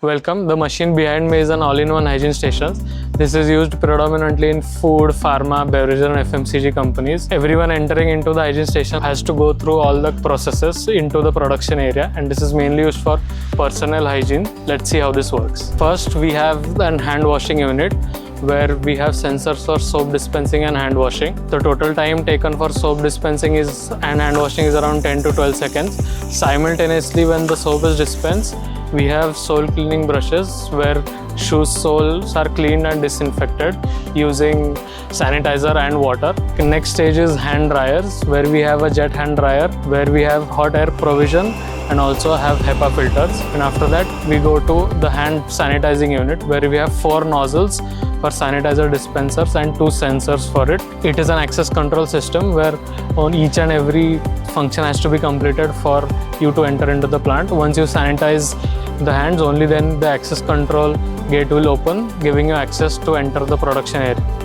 Welcome. The machine behind me is an all-in-one hygiene station. This is used predominantly in food, pharma, beverage and FMCG companies. Everyone entering into the hygiene station has to go through all the processes into the production area, and this is mainly used for personal hygiene. Let's see how this works. First, we have an hand washing unit where we have sensors for soap dispensing and hand washing. The total time taken for soap dispensing and hand washing is around 10 to 12 seconds. Simultaneously, when the soap is dispensed, we have sole cleaning brushes where shoes soles are cleaned and disinfected using sanitizer and water. The next stage is hand dryers, where we have a jet hand dryer where we have hot air provision and also have HEPA filters. And after that, we go to the hand sanitizing unit where we have 4 nozzles for sanitizer dispensers and 2 sensors for it. It is an access control system where on each and every function has to be completed for you to enter into the plant. Once you sanitize the hands, only then the access control gate will open, giving you access to enter the production area.